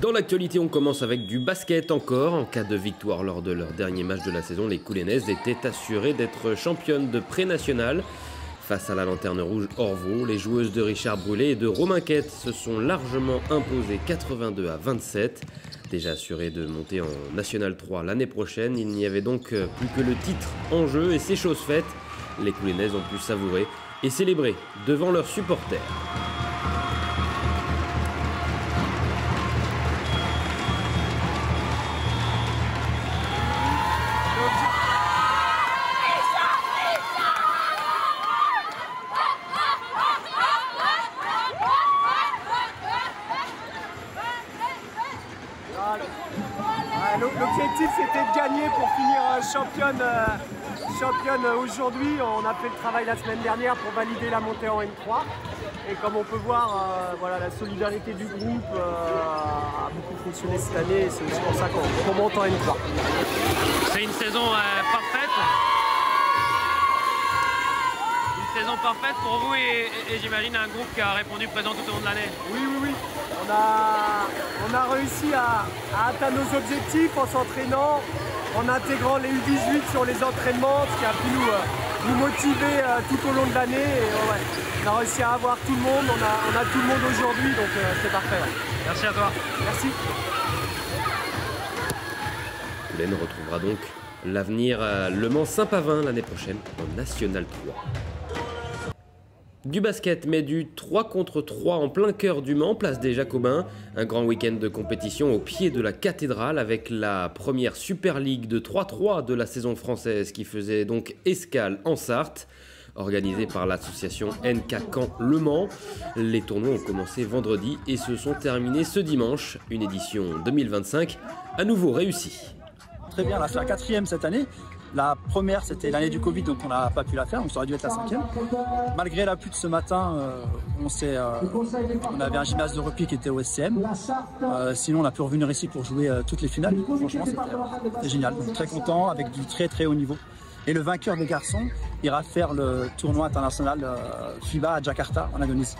Dans l'actualité, on commence avec du basket encore. En cas de victoire lors de leur dernier match de la saison, les Coulainaises étaient assurées d'être championnes de pré-national. Face à la Lanterne Rouge Orvault, les joueuses de Richard Brulé et de Romain Quette se sont largement imposées 82-27. Déjà assurées de monter en National 3 l'année prochaine, il n'y avait donc plus que le titre en jeu et c'est chose faite. Les Coulainaises ont pu savourer et célébrer devant leurs supporters. L'objectif c'était de gagner pour finir championne aujourd'hui. On a fait le travail la semaine dernière pour valider la montée en N3. Et comme on peut voir, voilà, la solidarité du groupe a beaucoup fonctionné cette année. C'est aussi pour ça qu'on monte en N3. C'est une saison parfaite. Une saison parfaite pour vous et j'imagine un groupe qui a répondu présent tout au long de l'année. Oui. On a réussi à atteindre nos objectifs en s'entraînant, en intégrant les U18 sur les entraînements, ce qui a pu nous motiver tout au long de l'année. Ouais, on a réussi à avoir tout le monde, on a tout le monde aujourd'hui, donc c'est parfait. Ouais. Merci à toi. Merci. Coulaine retrouvera donc l'avenir à Le Mans-Saint-Pavin l'année prochaine en National 3. Du basket, mais du 3 contre 3 en plein cœur du Mans, place des Jacobins. Un grand week-end de compétition au pied de la cathédrale avec la première Super League de 3-3 de la saison française qui faisait donc escale en Sarthe. Organisée par l'association NK Caen Le Mans. Les tournois ont commencé vendredi et se sont terminés ce dimanche. Une édition 2025 à nouveau réussie. Très bien, là c'est la 4e cette année. La première, c'était l'année du Covid, donc on n'a pas pu la faire, donc ça aurait dû être la 5e. Malgré la pluie de ce matin, on avait un gymnase de repli qui était au SCM. Sinon, on a pu revenir ici pour jouer toutes les finales. Franchement, c'était génial. Donc, très content, avec du très haut niveau. Et le vainqueur des garçons ira faire le tournoi international FIBA à Jakarta, en Indonésie.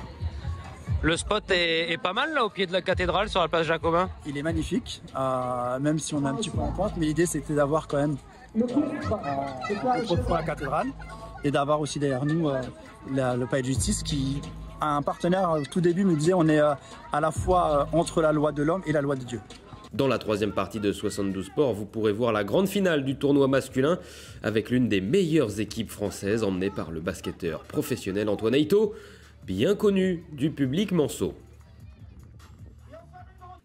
Le spot est pas mal là au pied de la cathédrale sur la place Jacobin. Il est magnifique, même si on est un petit peu en pente, mais l'idée c'était d'avoir quand même la cathédrale et d'avoir aussi derrière nous le palais de justice qui a un partenaire au tout début me disait on est à la fois entre la loi de l'homme et la loi de Dieu. Dans la troisième partie de 72 Sports, vous pourrez voir la grande finale du tournoi masculin avec l'une des meilleures équipes françaises emmenée par le basketteur professionnel Antoine Aito, bien connu du public manceau.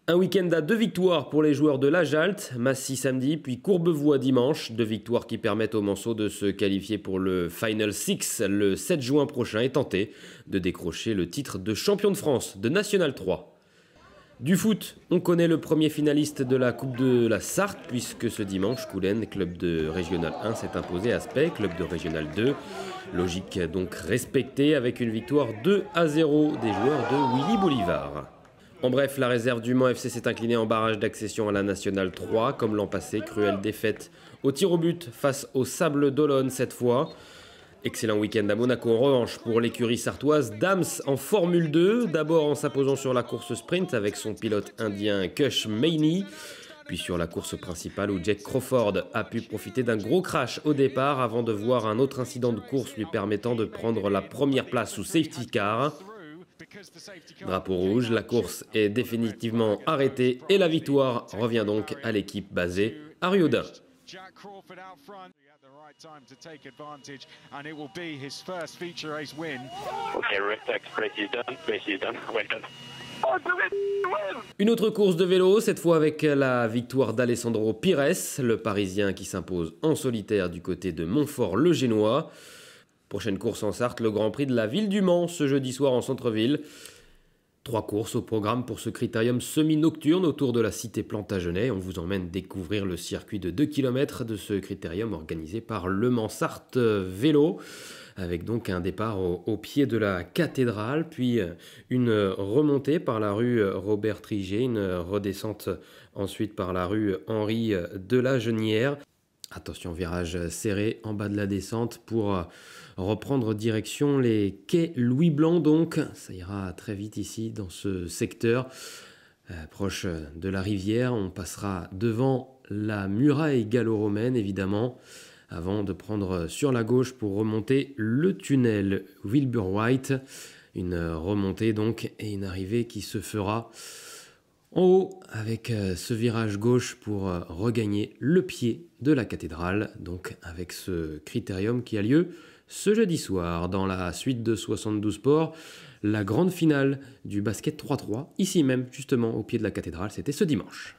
Un week-end à 2 victoires pour les joueurs de la Jalte, Massy samedi puis Courbevoie dimanche. 2 victoires qui permettent aux Manceaux de se qualifier pour le Final Six le 7 juin prochain et tenter de décrocher le titre de champion de France de National 3. Du foot, on connaît le premier finaliste de la Coupe de la Sarthe puisque ce dimanche, Coulaine, club de Régional 1, s'est imposé à Spey, club de Régional 2. Logique donc respectée avec une victoire 2-0 des joueurs de Willy Bolivar. En bref, la réserve du Mans FC s'est inclinée en barrage d'accession à la Nationale 3. Comme l'an passé, cruelle défaite au tir au but face au Sable d'Olonne cette fois. Excellent week-end à Monaco en revanche pour l'écurie sartoise Dams en Formule 2. D'abord en s'imposant sur la course sprint avec son pilote indien Kush Maini. Puis sur la course principale où Jack Crawford a pu profiter d'un gros crash au départ avant de voir un autre incident de course lui permettant de prendre la première place sous safety car. Drapeau rouge, la course est définitivement arrêtée et la victoire revient donc à l'équipe basée à Riodin. Une autre course de vélo, cette fois avec la victoire d'Alessandro Pires, le Parisien qui s'impose en solitaire du côté de Montfort-le-Génois. Prochaine course en Sarthe, le Grand Prix de la ville du Mans, ce jeudi soir en centre-ville. 3 courses au programme pour ce critérium semi-nocturne autour de la cité Plantagenet. On vous emmène découvrir le circuit de 2 km de ce critérium organisé par Le Mans Sarthe Vélo, avec donc un départ au pied de la cathédrale, puis une remontée par la rue Robert Triget, une redescente ensuite par la rue Henri de la Genière. Attention, virage serré en bas de la descente pour reprendre direction les quais Louis Blanc. Donc, ça ira très vite ici dans ce secteur. Proche de la rivière, on passera devant la muraille gallo-romaine évidemment, avant de prendre sur la gauche pour remonter le tunnel Wilbur Wright. Une remontée donc et une arrivée qui se fera en haut avec ce virage gauche pour regagner le pied de la cathédrale, donc avec ce critérium qui a lieu ce jeudi soir. Dans la suite de 72 Sports, la grande finale du basket 3-3, ici même justement au pied de la cathédrale, c'était ce dimanche.